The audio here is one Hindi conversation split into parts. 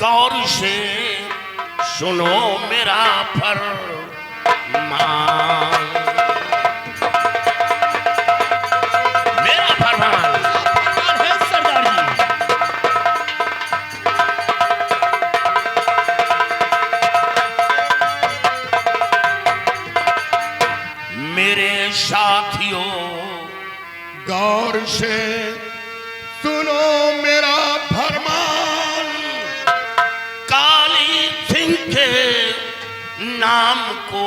गौर से सुनो मेरा फरमान, मेरा फरमान है सरदार जी। मेरे साथियों गौर से सुनो मेरा फरमान, काली सिंह के नाम को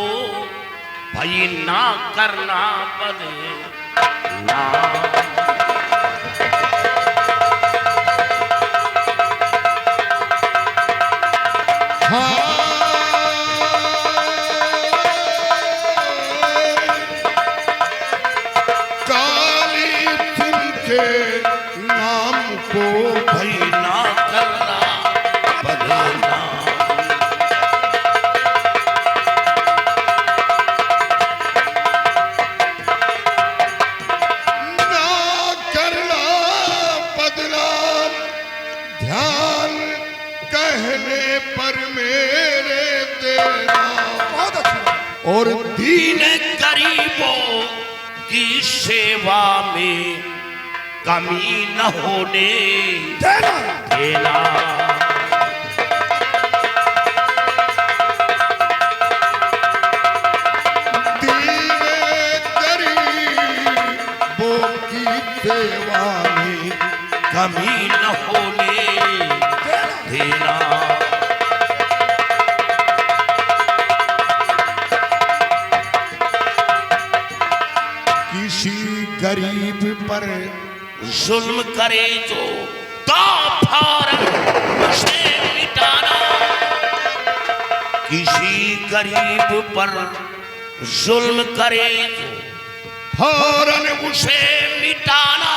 भाई ना करना बदनाम। काली सिंह के नाम को भाई ना करना बदनाम। ना करना बदनाम, ध्यान कहने पर मेरे तेरा। बहुत अच्छी बात। और दीन गरीबों की सेवा में कमी न होने देना। दीने गरीबों की सेवा में कमी न होने देना। किसी गरीब पर जुल्म करे जो तो फौरन उसे मिटाना। किसी गरीब पर जुल्म करे जो फौरन उसे मिटाना।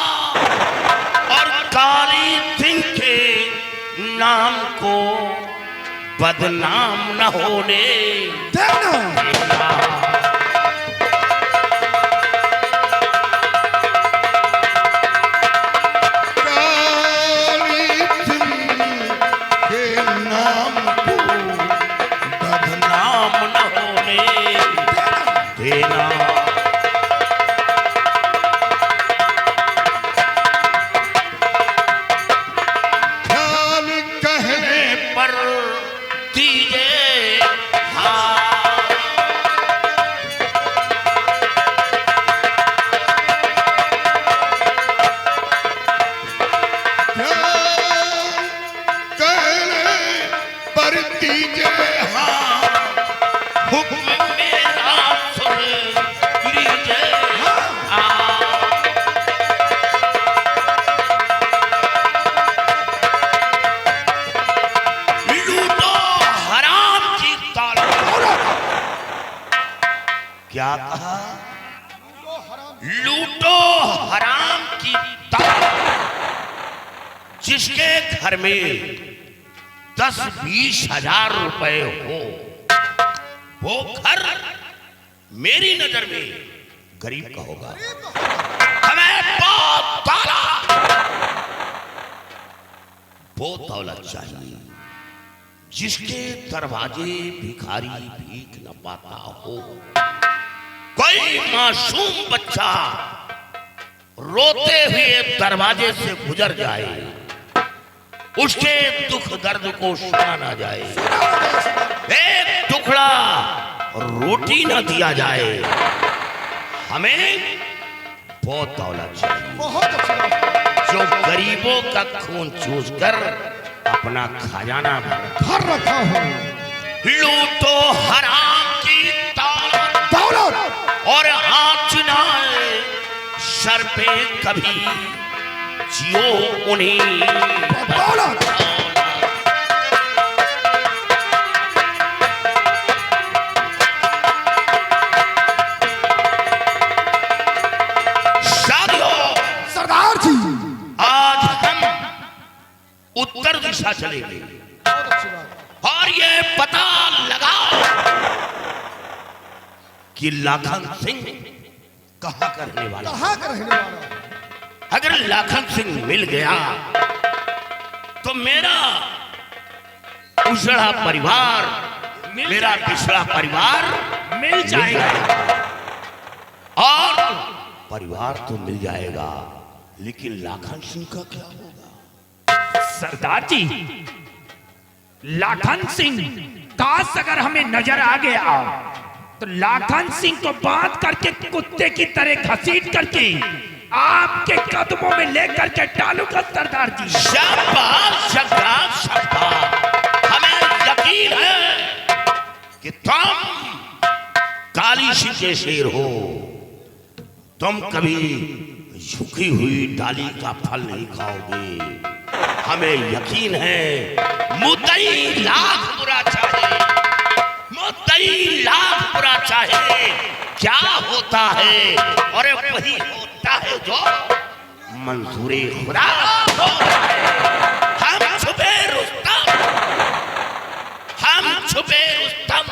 और काली सिंह के नाम को बदनाम न होने देना। काली सिंह के नाम को बदनाम न होने देना। ध्यान कहने पर दीजिए हाँ। ध्यान कहने पर दीजिए हाँ। हुक्म मेरा सुन लीजिए हाँ। लूटो हराम की दौलत। क्या कहा? लूटो हराम की दौलत। जिसके घर में 10-20 हजार रुपए हो, वो घर मेरी नजर में गरीब का होगा। हमें वो दौलत चाहिए जिसके दरवाजे भिखारी भीख न पाता हो। कोई मासूम बच्चा रोते हुए दरवाजे से गुजर जाए, उसके दुख दर्द को सुना ना जाए, एक टुकड़ा रोटी ना दिया जाए। हमें बहुत दौलत चाहिए बहुत अच्छी बात। जो गरीबों का खून चूस कर अपना खजाना भर रखा हूँ। लूटो हराम की दौलत और आँच ना आए सर पे कभी, जियो उन्हीं दौलत। सरदार जी, आज हम उत्तर दिशा चलेंगे बहुत अच्छी बात। और ये पता लगा कि लाखन सिंह कहाँ का रहने वाला। कहाँ का रहने वाला? अगर लाखन सिंह मिल गया तो मेरा उजड़ा परिवार, मेरा पिछड़ा परिवार मिल जाएगा। और परिवार तो मिल जाएगा, लेकिन लाखन सिंह का क्या होगा? सरदार जी, लाखन सिंह काश अगर हमें नजर आ गया तो लाखन सिंह को बांध करके कुत्ते की तरह घसीट करके आपके कदमों में लेकर के डालूंगा सरदार जी। शाबाश शाबाश शाबाश। हमें यकीन है कि तुम काली सिंह के शेर हो। तुम कभी झुकी हुई डाली का फल नहीं खाओगे। हमें यकीन है मुद्दई लाख बुरा चाहे, मुद्दई लाख बुरा चाहे, क्या होता है और वही होता है जो मंजूरी खुदा होता है। हम छुपे रुस्तम, हम छुपे रुस्तम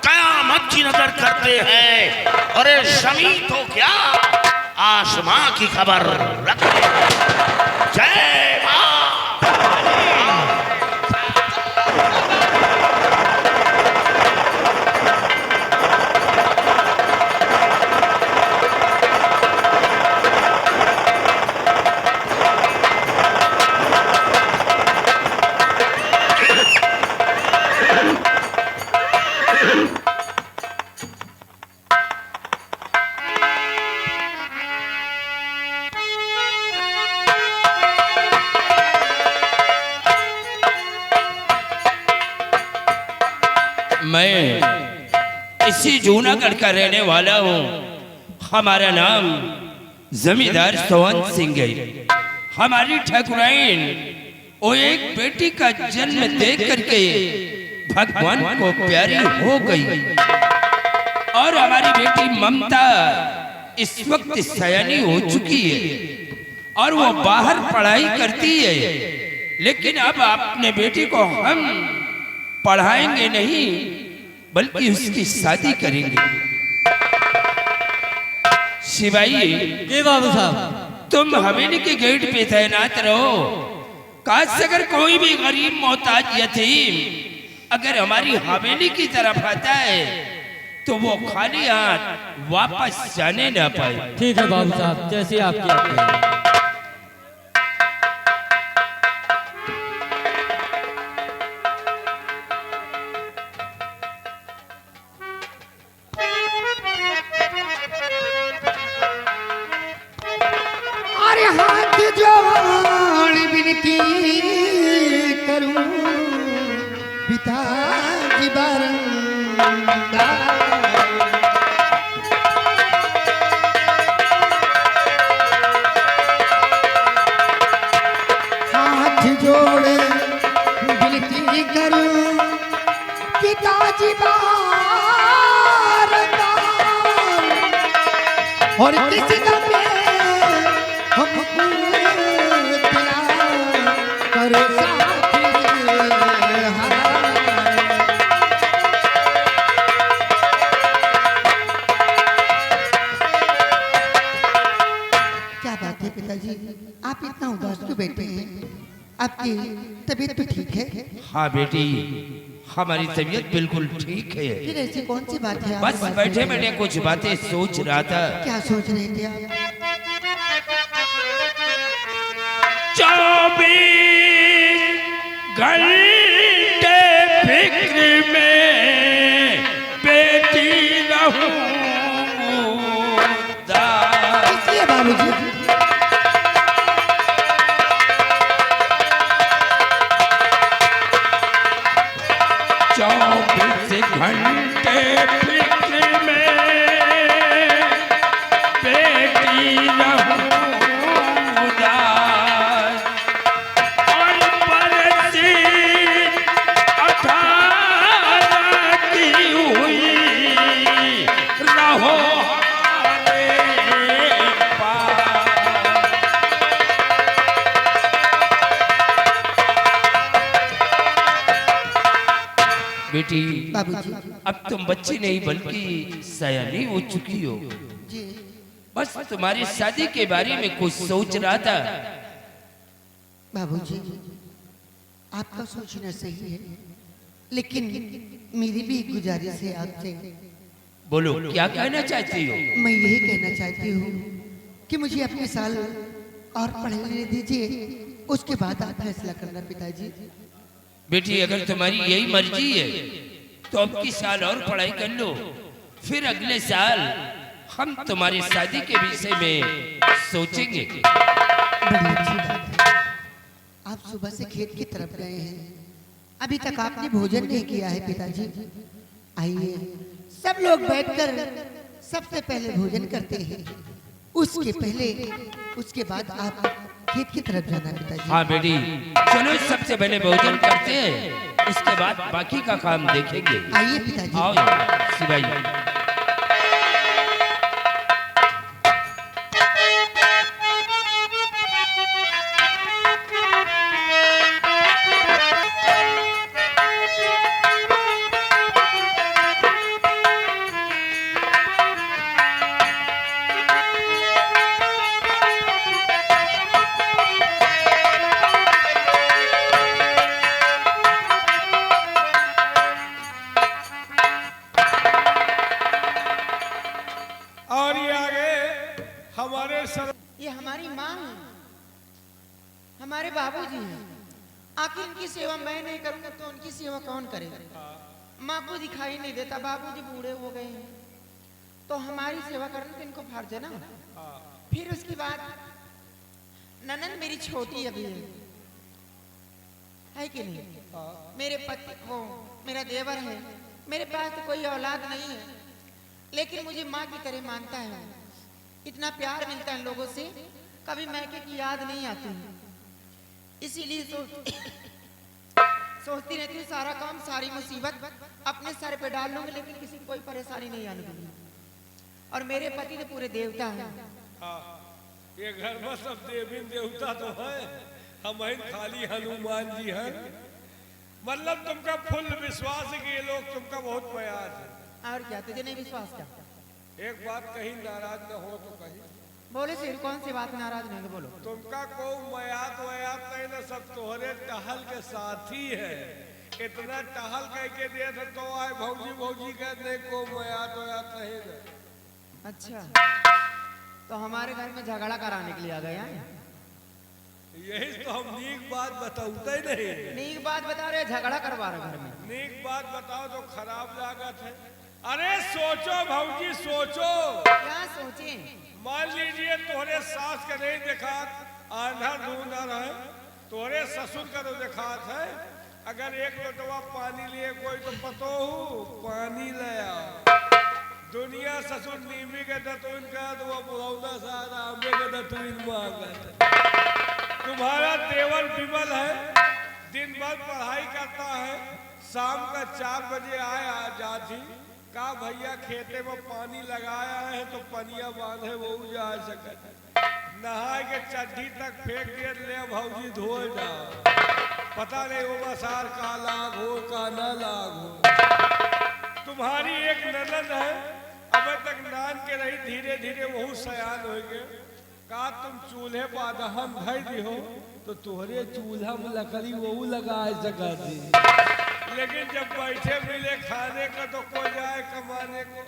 कयामत की नजर करते हैं। अरे शमी तो क्या आसमां की खबर रखते हैं। जय मां। मैं इसी जूनागढ़ का रहने वाला हूँ। हमारा नाम जमींदार सोहन सिंह है। हमारी ठाकुराइन वो एक बेटी का जन्म देख करके भगवान को प्यारी हो गई और हमारी बेटी ममता इस वक्त सयानी हो चुकी है और वो बाहर पढ़ाई करती है। लेकिन अब अपने बेटी को हम पढ़ाएंगे नहीं बल्कि उसकी शादी करेंगे। शिवाई जी बाबू साहब, तुम हवेली के गेट पे तैनात रहो। काश अगर कोई भी गरीब मोहताज यतीम अगर हमारी हवेली की तरफ आता है तो वो खाली हाथ वापस जाने ना पाए। ठीक है बाबू साहब, जैसे आपकी आज्ञा। अरे हाथ जोड़ विनती करूं पिताजी बारंबार, हाथ जोड़ विनती करूं पिताजी बारंबार, और किसी का आप इतना उदास क्यों बैठे हैं? आपकी तबीयत तो ठीक है? हाँ बेटी, हमारी तबीयत बिल्कुल ठीक है। फिर ऐसी कौन सी बात है? बस बैठे बैठे कुछ बातें सोच रहा था। क्या सोच रहे थे आप? 24 घंटे फिक्र में बेटी रहूं इसलिए बाबूजी 24 घंटे फिक्र में बेटी रहूं और बरसी 18 की हुई रहो हमारे पास। बेटी बाबूजी अब तुम बच्ची नहीं बल्कि सयानी हो चुकी हो। जी बस तुम्हारी शादी के बारे में कुछ सोच रहा था। बाबूजी, आपका सोचना सही है, लेकिन मेरी भी एक गुजारिश है आपसे। बोलो क्या कहना चाहती हो? मैं यही कहना चाहती हूँ कि मुझे अपने साल और पढ़ लेने दीजिए, उसके बाद आप फैसला करना पिताजी। बेटी अगर तुम्हारी यही मर्जी है तो अब की साल और पढ़ाई कर लो, फिर अगले साल हम तुम्हारी शादी के विषय में सोचेंगे। बड़ी अच्छी बात है। आप सुबह से खेत की तरफ गए हैं, अभी तक आपने भोजन नहीं किया है पिताजी। आइए सब लोग बैठकर सबसे पहले भोजन करते हैं, उसके बाद आप खेत की तरफ जाना पिताजी। हाँ बेटी चलो सबसे पहले भोजन करते हैं, उसके बाद बाकी का काम देखेंगे। आइए पिताजी। आओ सिपाही। और ये आगे हमारे सर ये हमारी माँ है, हमारे बाबूजी हैं। आखिर इनकी सेवा मैं नहीं करूंगा तो उनकी सेवा कौन करेगा? माँ को दिखाई नहीं देता, बाबूजी बूढ़े हो गए हैं, तो हमारी सेवा करना तो इनको फर्ज है ना। फिर उसके बाद ननद मेरी छोटी अभी है कि नहीं? मेरे पति वो मेरा देवर है, मेरे पास तो कोई औलाद नहीं है, लेकिन मुझे माँ की तरह मानता है। इतना प्यार मिलता है लोगों से, कभी मैके की याद नहीं आती है। इसीलिए सोचती रहती हूँ सारा काम सारी मुसीबत अपने सर पे डाल लूंगी, लेकिन किसी को कोई परेशानी नहीं आने दूंगी। और मेरे पति तो पूरे देवता हैं। ये घर में सब देवी देवता तो है, हम खाली हनुमान जी हैं। मतलब तुमका फुल विश्वास है कि ये लोग तुमका बहुत प्यार है। और क्या तुझे नहीं विश्वास क्या? एक बात कहीं नाराज न हो तो कहीं बोले सिर कौन सी बात नाराज नहीं? बोलो। तुमका को मयात वयात नहीं ना, सब तोहरे टहल के साथी है। इतना टहल कह के दिए थे तो आए भौजी भौजी कहते को मयात वयात नहीं ना। अच्छा तो हमारे घर में झगड़ा कराने के लिए आ गए हैं? यही तो हम नीक बात बताते नहीं। नीक बात बता रहे, झगड़ा करवा रहे घर में। नीक बात बताओ तो खराब लागत है। अरे सोचो भौजी सोचो। क्या सोचे? मान लीजिए तोहरे सास का नहीं देखा, आंधा ढूंढ रहे, तोहरे ससुर का तो देखा है। अगर एक लोटवा पानी लिए कोई तो पतो हूँ पानी लया। दुनिया ससुर नीमी के दतुन का तो वो बुढ़ौना सारा आंबे के दतुन मांगत। तुम्हारा देवर विमल है, दिन भर पढ़ाई करता है, शाम का 4 बजे आया जाती का भैया खेते में पानी लगाया है तो पनिया बांधे वो जा सके। नहाए के चड्ढी तक फेंक दिए, ले भौजी धो जाओ। पता नहीं वो बसार का लाग हो का ना लाग हो। तुम्हारी एक ननद है, अब तक नान के रही, धीरे धीरे वो सयान हो गए। का तुम चूल्हे पर दहन धर दी हो तो तुहरे चूल्हा में लकड़ी वो लगा सका थी, लेकिन जब बैठे मिले खाने का तो कोई जाए कमाने को।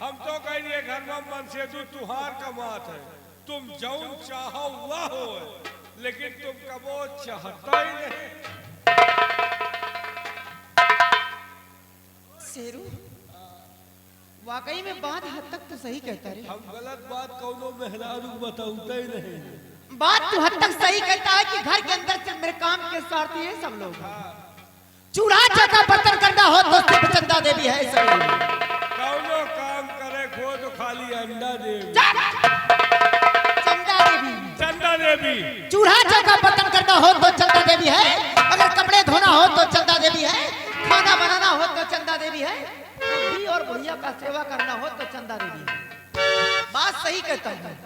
हम तो कहिए घर में मन से तुहार कमात है, तुम जौन चाहो वह हो, लेकिन तुम कबो चाहता ही नहीं। शेरू वाकई में बात हद तक तो सही कहता रे। हम गलत बात कौनो मेहरारू बताते ही नहीं। बात तो हद तक सही कहता है कि घर के अंदर से मेरे काम के स्वार्थी है सब लोग। चूल्हा चौका बर्तन करना हो तो सिर्फ चंदा देवी है सब लोग। कौनो काम करे खो तो खाली अंडा देवी। चंदा देवी। चंदा देवी। चूल्हा चौका बर्तन करना हो तो चंदा देवी है, अगर कपड़े धोना हो तो चंदा देवी है, खाना बनाना हो तो चंदा देवी है, बुढ़ी और बुढ़िया का सेवा करना हो तो चंदा देवी है। बात सही कहता है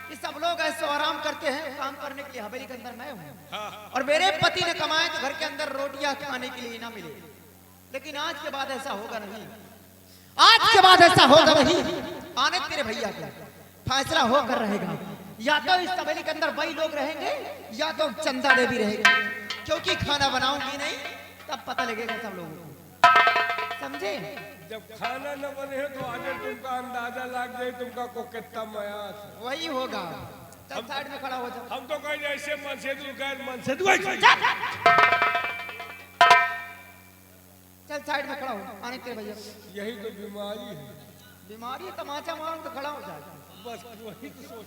कि सब लोग ऐसे आराम करते हैं, काम करने के लिए हवेली के अंदर मैं हूँ, और मेरे पति ने कमाए तो घर के अंदर रोटियां खाने के लिए ना मिले। लेकिन आज के बाद ऐसा होगा नहीं, आज के बाद ऐसा होगा नहीं। आने तेरे भैया का फैसला होकर रहेगा, या तो इस हवेली के अंदर वही लोग रहेंगे या तो चंदा देवी रहेगी। क्योंकि खाना बनाऊंगी नहीं तब पता लगेगा सब लोगों को, समझे? जब खाना न बने तो आगे तुमका अंदाजा लग जाए तुमका को कितना मयास है। वही होगा। चल साइड में खड़ा हो जा। हम तो कहीं ऐसे मन से चल साइड में खड़ा हो। आने तेरे भैया। यही तो बीमारी है। बीमारी है, तमाचा मारो तो खड़ा हो जा। बस वही तो सोच।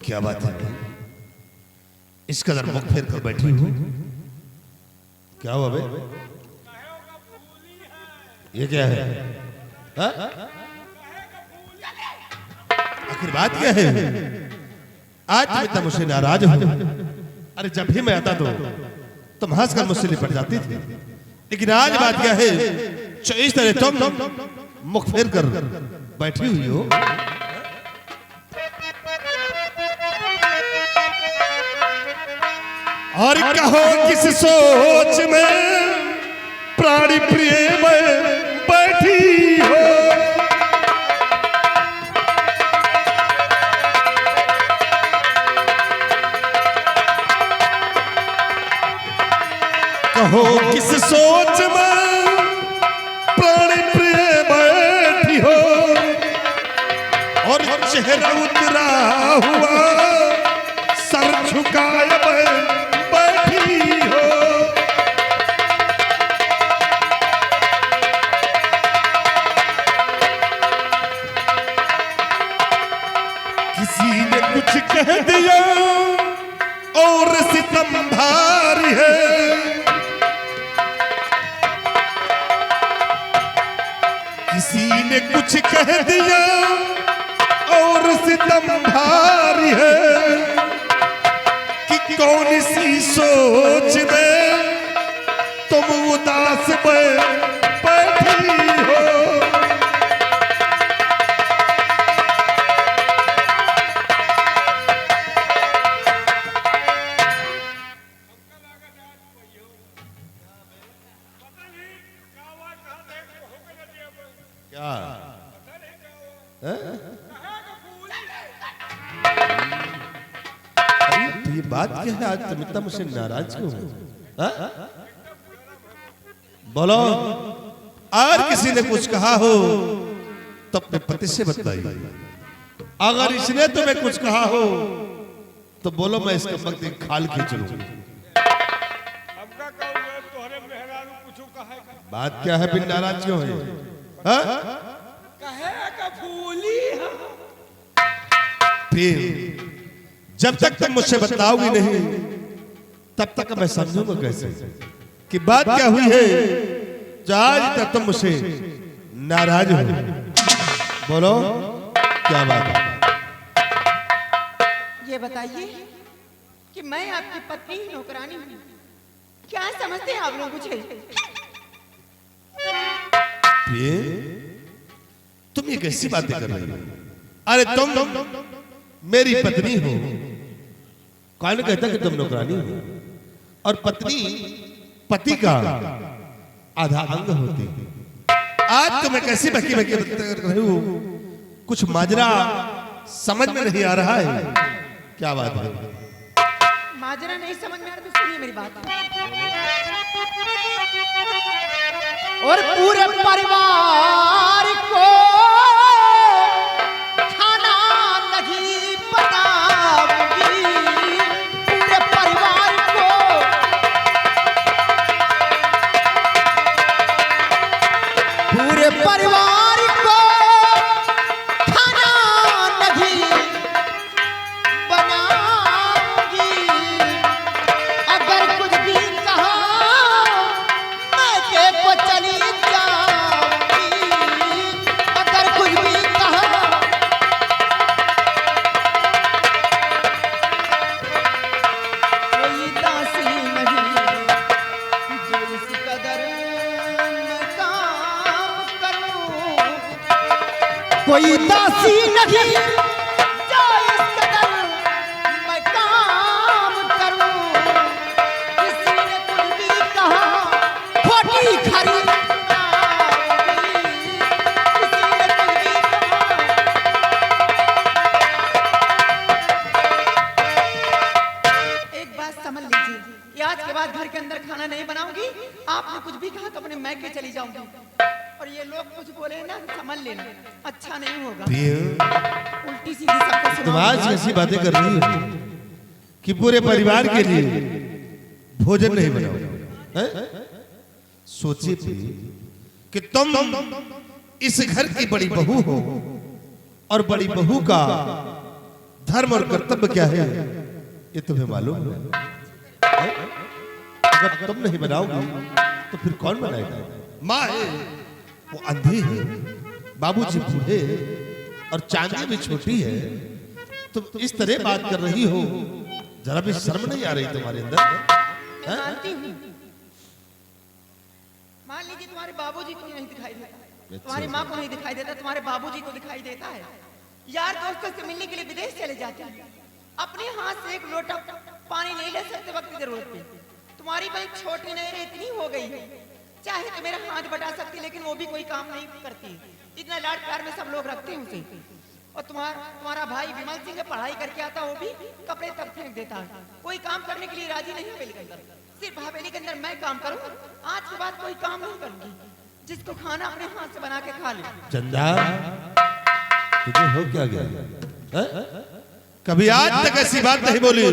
क्या बात है भाई, इस कदर मुख फेर कर बैठी हूँ, क्या हुआ बे? ये क्या है? हाँ? आखिर बात क्या है? आज तुम इतना मुझसे नाराज हो। अरे जब भी मैं आता तो तुम हंसकर मुझसे लिपट जाती थी, लेकिन आज बात क्या है? इस तरह तुम मुख फेर कर बैठी हुई हो। और कहो किस सोच में प्राणी प्रिय में बैठी हो। कहो किस सोच में प्राणी प्रिय बैठी हो, और चेहरा उतरा हुआ सर झुकाए बैठी हो। किसी ने कुछ कह दिया और सितम भारी है, किसी ने कुछ कह दिया और सितम भारी है, कि कौन सी सोच में तुम उदास बैठी हो। क्या तो ये बात क्या है? आज तुम इतना मुझसे नाराज क्यों हो? बोलो, अगर किसी ने कुछ कहा हो तो अपने पति से बताइए, अगर इसने तुम्हें कुछ कहा हो तो बोलो मैं इसके वक्त एक खाल खींच लूं। बात क्या है? बिन नाराज क्यों है? फिर जब तक तुम मुझसे बताओगी नहीं तब तक मैं समझूंगा कैसे कि बात क्या हुई है जो आज तक तुम मुझसे नाराज हो। बोलो क्या बात है? ये बताइए कि मैं आपकी पत्नी नौकरानी हूँ, क्या समझते हैं आप लोग मुझे? ये तुम ये कैसी बातें कर रही हो? अरे तुम मेरी पत्नी हो। कौन कहता कि तुम नौकरानी हो? और पत्नी पति का आधा अंग होती है। आज तुम्हें कैसी बकी बकी कर रही हो? कुछ माजरा समझ में नहीं आ रहा है। क्या बात है? माजरा नहीं समझ में आ रहा तो सुनिए मेरी बात। और पूरे परिवार को खाना नहीं बनाऊंगी, पूरे परिवार को, पूरे परिवार को खाना नहीं बनाऊंगी। अगर कुछ भी कहा मैं के को चली जाऊंगी, कोई दासी नहीं जो इस कदर मैं काम करूं। किसी ने कुछ भी कहा खोटी खरी आज के बाद घर के अंदर खाना नहीं बनाऊंगी। आपने कुछ भी कहा तो अपने मैके चली जाऊंगी। और ये लोग कुछ बोले ना समझ लेना, अच्छा नहीं होगा। उल्टी सीधी सबको तुम आज ऐसी बातें कर रही हो कि पूरे परिवार के लिए भोजन नहीं बनाओ। सोचिए कि तुम इस घर की बड़ी बहू हो और बड़ी बहू का धर्म और कर्तव्य क्या है ये तुम्हें मालूम है। अगर तुम नहीं बनाओगी तो फिर कौन बनाएगा? माँ है वो अंधी है, बाबूजी बूढ़े और चांदी भी छोटी है। तुम इस तरह बात कर रही हो, जरा भी शर्म नहीं आ रही तुम्हारे अंदर? मान लीजिए तुम्हारे बाबूजी को नहीं दिखाई देता, तुम्हारी माँ को नहीं दिखाई देता, तुम्हारे बाबूजी को दिखाई देता है। यार दोस्तों से मिलने के लिए विदेश चले जाते हैं, अपने हाथ से एक लोटा पानी नहीं ले सकते वक्त की जरूरत पे। तुम्हारी बहन छोटी नहीं रही, इतनी हो गई है, चाहे तो मेरा हाथ बटा सकती लेकिन वो भी कोई काम नहीं करती। इतना लाड प्यार में सब लोग रखते हैं उसे। और तुम्हारा भाई विमल सिंह पढ़ाई करके आता, वो भी कपड़े तक फेंक देता है, कोई काम करने के लिए राजी नहीं हवेली के अंदर। सिर्फ हवेली के अंदर मैं काम करूँ, आज के बाद कोई काम नहीं करूंगी, जिसको खाना अपने हाथ से बना के खा ले। चंदा तुझे हो क्या गया? कभी आज तक ऐसी बात नहीं बोली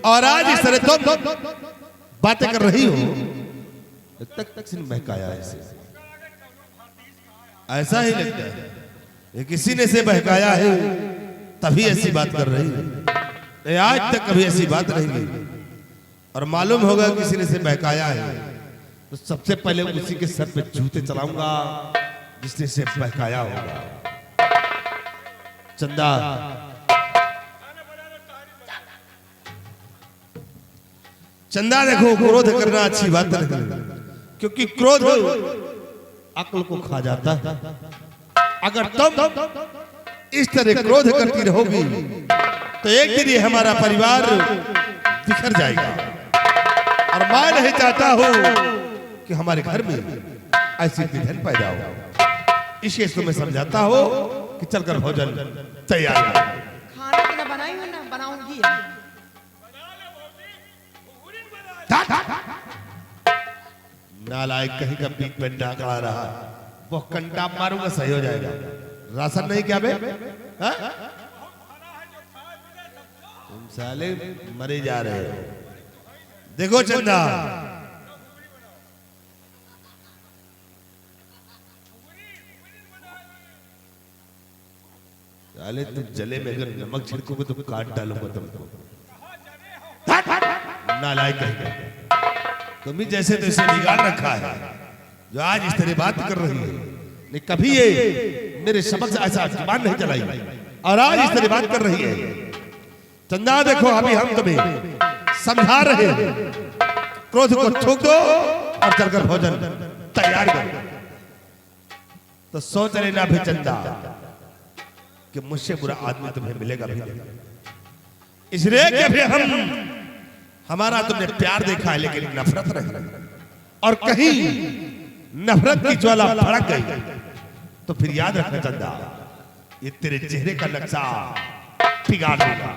और आज इस तरह तुम बातें कर रही हो। तक सिर्फ बहकाया ऐसे, ऐसा ही लगता है ये किसी ने से बहकाया है तभी ऐसी बात कर रही है। आज तक कभी ऐसी बात नहीं की और मालूम होगा किसी ने से बहकाया है तो सबसे पहले उसी के सर पे जूते चलाऊंगा जिसने से बहकाया होगा। चंदा चंदा देखो, क्रोध करना अच्छी बात नहीं, क्योंकि क्रोध अक्ल को खा जाता है। अगर तुम इस तरह क्रोध करती रहोगी तो एक दिन ये हमारा परिवार बिखर जाएगा और मैं नहीं चाहता हूं कि हमारे घर में ऐसी विधन पैदा हो। इसलिए तुम्हें समझाता हो कि चलकर भोजन तैयार कर। खाना पीना बनाई हो ना, बनाऊंगी। नालायक कहीं का पीक पे डाका आ रहा, वो कंटा मारूंगा सही हो जाएगा। राशन नहीं क्या बे? तुम साले मरे जा रहे हो। देखो चंदा, साले तुम जले में अगर नमक छिड़कोगे तो काट डालूंगा तुमको। नालायक कहीं का, तुम्हें जैसे तैसे बिगाड़ रखा है जो आज इस तरह बात कर रही है। नहीं कभी ये मेरे समझ ऐसा जुबान नहीं चलाई और आज इस तरह बात कर रही है। चंदा देखो, अभी हम तुम्हें समझा रहे हैं, क्रोध को थूक दो और चलकर भोजन तैयार करो। तो सोच लेना भी चंदा कि मुझसे बुरा आदमी तुम्हें मिलेगा भी नहीं। इसलिए कि भी हमारा तुमने प्यार देखा है लेकिन नफरत नहीं, और कहीं नफरत की ज्वाला भड़क गई तो फिर याद रखना चंदा, ये तेरे चेहरे का नक्शा बिगाड़ देगा।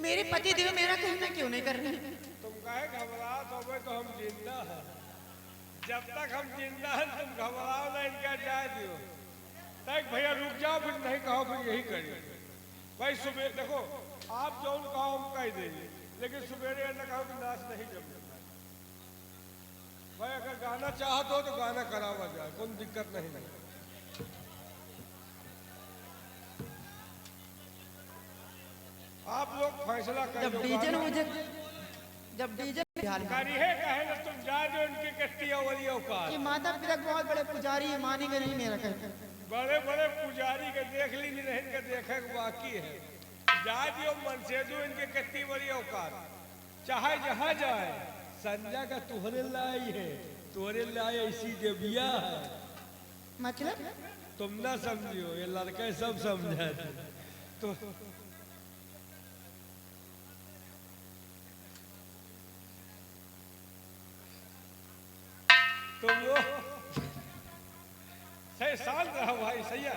मेरे पति देव मेरा कहना क्यों नहीं कर रहे? तुम कहे घबराहट हो गए तो हम जिंदा हैं। जब तक हम जिंदा हैं तुम घबराओ ना, इनका जाए दियो। तक भैया रुक जाओ, फिर नहीं कहो फिर यही करिए। भाई सुबह देखो, आप जो कहो हम कह देंगे, लेकिन सुबेरे न कहो कि नाच नहीं जमे। भाई अगर गाना चाहते हो तो गाना करावा जाए, कोई दिक्कत नहीं। आप लोग फैसला कर जब डीजे मुझे जब डीजे करिए कहे ना, तुम जा जो इनकी कट्टी वाली औकात। ये माता पिता बहुत बड़े पुजारी है, मानेंगे नहीं मेरा कहना। बड़े बड़े पुजारी के देख ली नहीं, इनके देखे बाकी है। जा दियो मनसेदू इनके कितनी बड़ी औकात, चाहे जहाँ जाए संजय का तुहरे लाई है, तुहरे लाई ऐसी देविया है। मतलब तुम ना समझियो, ये लड़के सब समझे तो तुम वो सही शांत रहो भाई, सही है।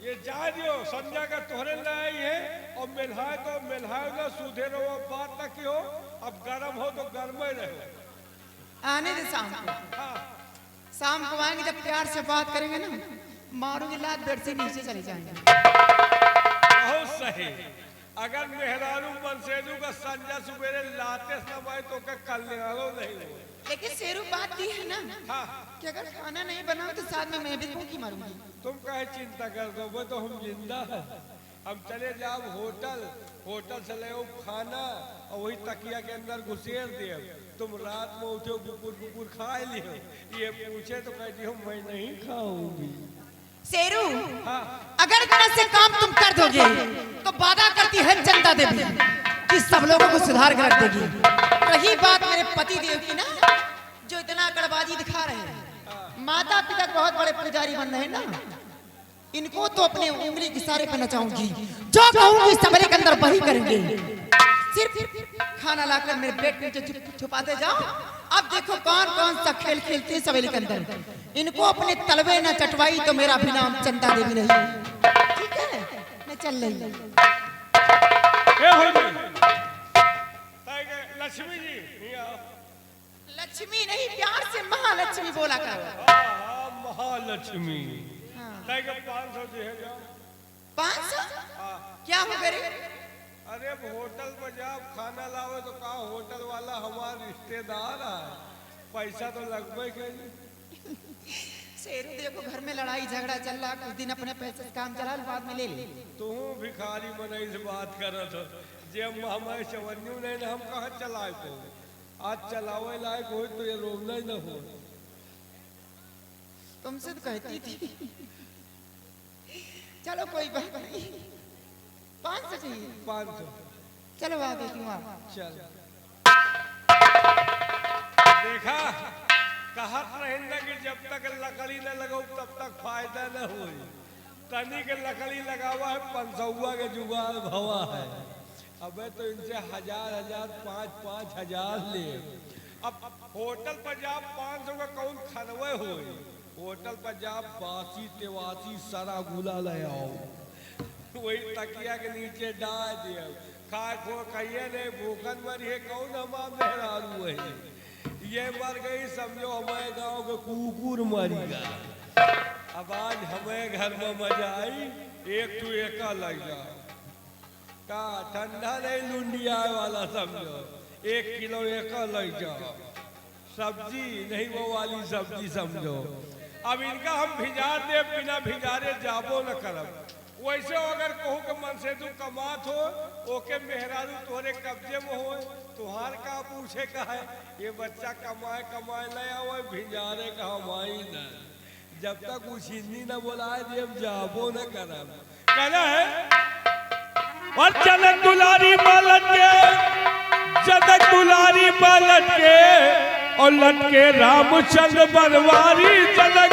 ये जा दियो संजय का तोहरे लाई है, और मिलहाए तो मिलहाए ना, सूधे रहो, बात ना की हो। अब गर्म हो तो गर्म ही रहो। आने दे शाम को, हाँ शाम को आएंगे, जब प्यार से बात करेंगे ना, मारूंगी लात, बेड से नीचे चले जाएंगे। बहुत सही। अगर मेहरारू मनसेदू का संजय सुबेरे लाते समय तो क्या कल निकालो नहीं हो। लेकिन शेरू बात ये है ना हाँ कि अगर खाना नहीं बनाओ तो साथ में मैं भी भूखी मरूंगी। तुम काहे चिंता कर दो, वो तो हम जिंदा है। हम चले जाओ होटल, होटल से ले खाना और वही तकिया के अंदर घुसेर दिए। तुम रात में उठो कुकुर कुकुर खा लियो, ये पूछे तो कहती हूँ मैं नहीं खाऊंगी। शेरू, हाँ अगर इतना से काम तुम कर दोगे तो वादा करती है चंदा देवी कि सब लोगों को सुधार कर रख देगी। रही बात मेरे पति देव की ना, जो इतना गड़बाजी दिखा रहे हैं, माता पिता बहुत बड़े पुजारी बन रहे हैं ना, इनको तो अपने उंगली के इशारे पे नचाऊंगी, जो कहूंगी सबरे के अंदर वही करेंगे। सिर्फ खाना लाकर मेरे पेट में छुपाते जाओ। अब देखो कौन कौन सा खेल खेलते हैं सवेरे के अंदर। इनको अपने तलवे न चटवाई तो मेरा भी नाम चंदा देवी नहीं। ठीक है, मैं चल रही हूँ। लक्ष्मी जी नहीं आओ। लक्ष्मी नहीं, प्यार से महालक्ष्मी बोला करो। हाँ महालक्ष्मी। हाँ। 500 जो है जाओ। 500? हाँ क्या हो गए? अरे होटल पर जाओ खाना लाओ तो कहा होटल वाला हमारा रिश्तेदार है, पैसा तो लगभग के शेरू देखो घर में लड़ाई झगड़ा चल रहा, कुछ दिन अपने पैसे से काम चला, बाद में ले ले। तू भिखारी मनई से बात कर तो जब हमारे चवन्यू नहीं ना, हम कहाँ चलाए तो आज चलावे लायक हो तो ये रोकना ही ना हो। तुमसे तो कहती थी। चलो कोई बात नहीं, 500 चाहिए। 500 चलो आ गई तुम। चल देखा, कहा रहेंगे कि जब तक लकड़ी न लगाओ तब तक फायदा न हो। तनी के लकड़ी लगावा है 500 के जुगाड़ भवा है। अबे तो इनसे 1000 5,000 ले। अब होटल पर जा 500 का कौन खनवे हो, होटल पर जा बासी तेवासी सारा गुला ले आओ, वही तकिया के नीचे डाल दिया, खा खो कहिए नहीं भूखन मरी है, कौन हमारा मेहरारू है। ये मर गई समझो हमारे गांव के कुकुर मरीगा। अब आज हमें घर में मजा आई, एक तू एका लग जा का ठंडा नहीं लुंडिया वाला समझो, 1 किलो एका लग जाओ। सब्जी नहीं वो वाली सब्जी समझो। अब इनका हम भिजा दे, बिना भिजारे जाबो न करब। वैसे अगर कहूँ के मनसेदू कमात हो, ओके मेहरारू तोहरे कब्जे में हो, तुहार का पूछे का है। ये बच्चा कमाए कमाए ले आओ, भिजारे का हमारी न। जब तक कुछ हिंदी न बोलाए देव जाबो न करब। कहना है और चलक दुलारी बालक के, चलक दुलारी बालक के, और लटके रामचंद्र बनवारी। चलक